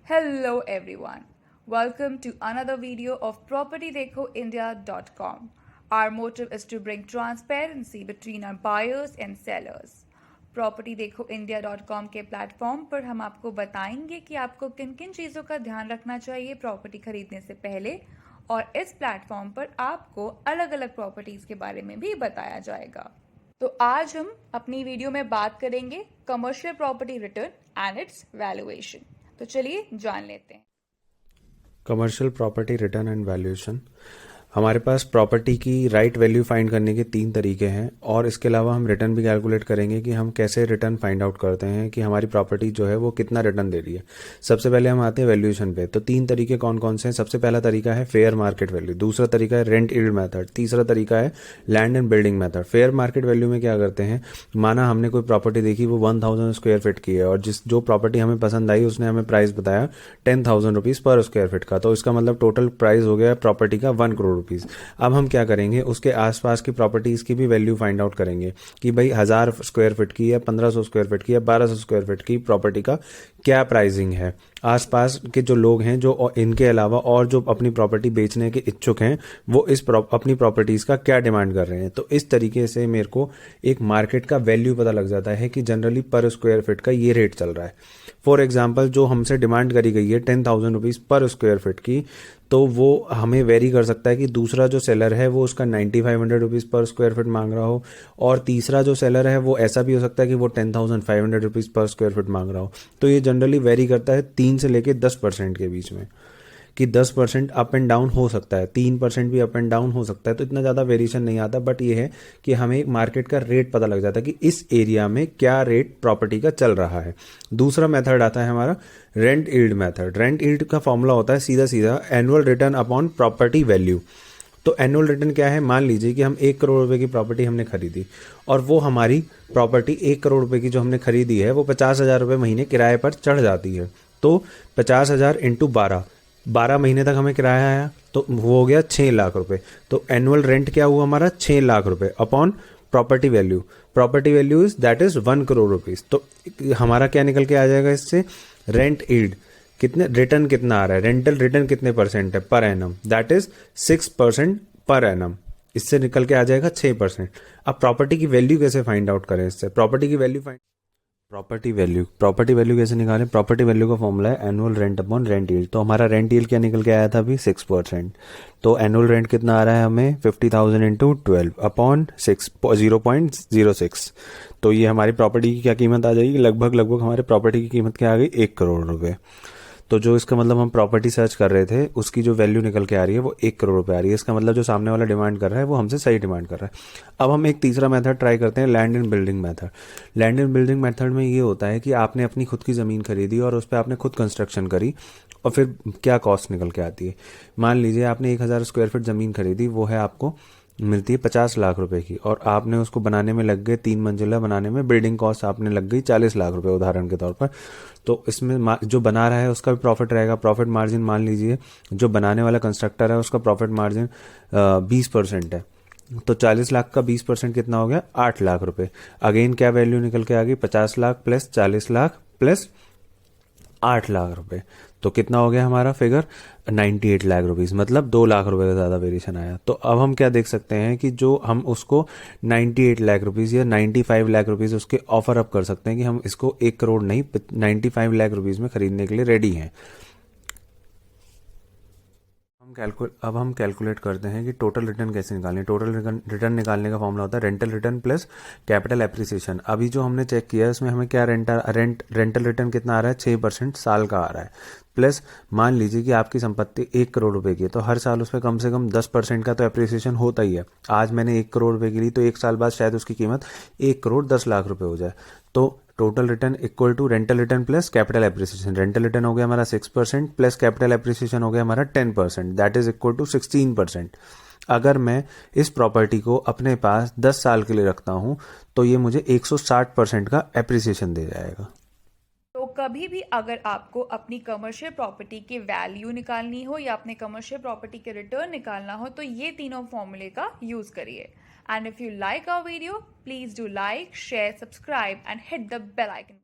Hello everyone. Welcome to another video of PropertyDekhoIndia.com. Our motive is to bring transparency between our buyers and sellers. PropertyDekhoIndia.com के platform पर हम आपको बताएंगे कि आपको किन किन चीज़ों का ध्यान रखना चाहिए प्रॉपर्टी खरीदने से पहले, और इस प्लेटफॉर्म पर आपको अलग अलग प्रॉपर्टीज़ के बारे में भी बताया जाएगा। तो आज हम अपनी वीडियो में बात करेंगे commercial property return and it's valuation. तो चलिए जान लेते हैं। Commercial property return and valuation. हमारे पास प्रॉपर्टी की राइट वैल्यू फाइंड करने के 3 तरीके हैं, और इसके अलावा हम रिटर्न भी कैलकुलेट करेंगे कि हम कैसे रिटर्न फाइंड आउट करते हैं कि हमारी प्रॉपर्टी जो है वो कितना रिटर्न दे रही है। सबसे पहले हम आते हैं वैल्यूएशन पे। तो 3 तरीके कौन कौन से हैं? सबसे पहला तरीका है फेयर मार्केट वैल्यू, दूसरा तरीका है रेंट यील्ड मेथड, तीसरा तरीका है land and building method. Fair market value में क्या करते हैं, माना हमने कोई प्रॉपर्टी देखी, वो 1000 स्क्वायर फीट की है, और जो प्रॉपर्टी हमें पसंद आई उसने हमें प्राइस बताया 10,000 रुपीज़ पर स्क्वायर फीट का। तो इसका मतलब टोटल प्राइस हो गया प्रॉपर्टी का 1 करोड़ रुपीज़। अब हम क्या करेंगे, उसके आसपास की प्रॉपर्टीज की भी वैल्यू फाइंड आउट करेंगे कि भाई 1000 स्क्वायर फीट की या 1500 स्क्वायर फीट की या 1200 स्क्वायर फीट की प्रॉपर्टी का क्या प्राइसिंग है। आसपास के जो लोग हैं, जो इनके अलावा और जो अपनी प्रॉपर्टी बेचने के इच्छुक हैं, वो अपनी प्रॉपर्टीज का क्या डिमांड कर रहे हैं। तो इस तरीके से मेरे को एक मार्केट का वैल्यू पता लग जाता है कि जनरली पर स्क्वायर फीट का ये रेट चल रहा है। फॉर एग्जाम्पल, जो हमसे डिमांड करी गई है 10,000 रुपीज़ पर स्क्वायर फीट की, तो वो हमें वेरी कर सकता है कि दूसरा जो सेलर है वो उसका 9500 रुपीज़ पर स्क्वायर फीट मांग रहा हो, और तीसरा जो सेलर है वो ऐसा भी हो सकता है कि वो 10,500 रुपीज़ पर स्क्वायर फीट मांग रहा हो। तो ये जनरली वेरी करता है 3 से लेके 10% के बीच में, कि 10% अप एंड डाउन हो सकता है, 3% भी अप एंड डाउन हो सकता है। तो इतना ज़्यादा वेरिएशन नहीं आता, बट ये है कि हमें मार्केट का रेट पता लग जाता है कि इस एरिया में क्या रेट प्रॉपर्टी का चल रहा है। दूसरा मेथड आता है हमारा rent yield method. Rent yield का फॉर्मूला होता है सीधा सीधा annual return upon property value. तो एनुअल रिटर्न क्या है, मान लीजिए कि हम 1 करोड़ रुपए की प्रॉपर्टी हमने खरीदी, और वो हमारी प्रॉपर्टी 1 करोड़ रुपए की जो हमने खरीदी है वो 50,000 रुपये महीने किराए पर चढ़ जाती है। तो 50,000 इंटू 12 महीने तक हमें किराया आया, तो वो हो गया 6 लाख रुपए। तो एनुअल रेंट क्या हुआ हमारा, 6 लाख रुपए upon property value. Property value is that is 1 crore rupees. तो हमारा क्या निकल के आ जाएगा इससे, रेंट यील्ड कितने, रिटर्न कितना आ रहा है, रेंटल रिटर्न कितने परसेंट है per annum, that is 6% per annum. इससे निकल के आ जाएगा 6%। अब प्रॉपर्टी की वैल्यू कैसे फाइंड आउट करें, इससे प्रॉपर्टी की वैल्यू प्रॉपर्टी वैल्यू कैसे निकालें। प्रॉपर्टी वैल्यू का फॉर्मूला है annual rent upon rent yield. तो हमारा रेंट यील्ड क्या निकल के आया था अभी, 6%। तो एनुअल रेंट कितना आ रहा है हमें, 50,000 इंटू 12 अपॉन 0.06। तो ये हमारी प्रॉपर्टी की क्या कीमत आ जाएगी, लगभग हमारे प्रॉपर्टी की कीमत क्या आ गई, 1 करोड़ रुपए। तो जो इसका मतलब हम प्रॉपर्टी सर्च कर रहे थे उसकी जो वैल्यू निकल के आ रही है वो 1 करोड़ रुपए आ रही है। इसका मतलब जो सामने वाला डिमांड कर रहा है वो हमसे सही डिमांड कर रहा है। अब हम एक तीसरा मेथड ट्राई करते हैं, land and building method. Land and building method में ये होता है कि आपने अपनी खुद की ज़मीन खरीदी और उस पर आपने खुद कंस्ट्रक्शन करी, और फिर क्या कॉस्ट निकल के आती है। मान लीजिए आपने 1,000 स्क्वायर फीट ज़मीन खरीदी, वो है आपको मिलती है 50 लाख रुपए की, और आपने उसको बनाने में लग गए, 3 मंजिला बनाने में बिल्डिंग कॉस्ट आपने लग गई 40 लाख रुपए उदाहरण के तौर पर। तो इसमें जो बना रहा है उसका भी प्रॉफिट रहेगा। प्रॉफिट मार्जिन मान लीजिए जो बनाने वाला कंस्ट्रक्टर है उसका प्रॉफिट मार्जिन 20% है। तो 40 लाख का 20% कितना हो गया, 8 लाख रुपए। अगेन क्या वैल्यू निकल के आ गई, 50 लाख प्लस 40 लाख प्लस 8 लाख रुपए। तो कितना हो गया हमारा फिगर, 98 लाख रुपीज़, मतलब 2 लाख रुपए का ज़्यादा वेरिएशन आया। तो अब हम क्या देख सकते हैं कि जो हम उसको 98 लाख रुपीज़ या 95 लाख रुपीज़ उसके ऑफर अप कर सकते हैं कि हम इसको 1 करोड़ नहीं 95 लाख रुपीज़ में खरीदने के लिए रेडी हैं। अब हम कैलकुलेट करते हैं कि टोटल रिटर्न कैसे निकालें। टोटल रिटर्न निकालने का फॉर्मूला होता है rental return plus capital appreciation. अभी जो हमने चेक किया है उसमें हमें क्या रेंटल रिटर्न कितना आ रहा है, 6% साल का आ रहा है। प्लस मान लीजिए कि आपकी संपत्ति 1 करोड़ रुपए की है, तो हर साल उस पर कम से कम 10% का तो एप्रिसिएशन होता ही है। आज मैंने 1 करोड़ रुपए की ली, तो 1 साल बाद शायद उसकी कीमत 1 करोड़ 10 लाख रुपए हो जाए। तो total return equal to rental return plus capital appreciation. Rental return हो गया हमारा 6% प्लस कैपिटल एप्रिसिएशन हो गया हमारा 10%, दैट इज इक्वल टू 16%। अगर मैं इस प्रॉपर्टी को अपने पास 10 साल के लिए रखता हूं तो ये मुझे 160% का एप्रिसिएशन दे जाएगा। तो कभी भी अगर आपको अपनी कमर्शियल प्रॉपर्टी की वैल्यू निकालनी हो या अपने कमर्शियल प्रॉपर्टी के रिटर्न निकालना हो, तो ये तीनों फॉर्मूले का यूज करिए। And if you like our video, please do like, share, subscribe and hit the bell icon.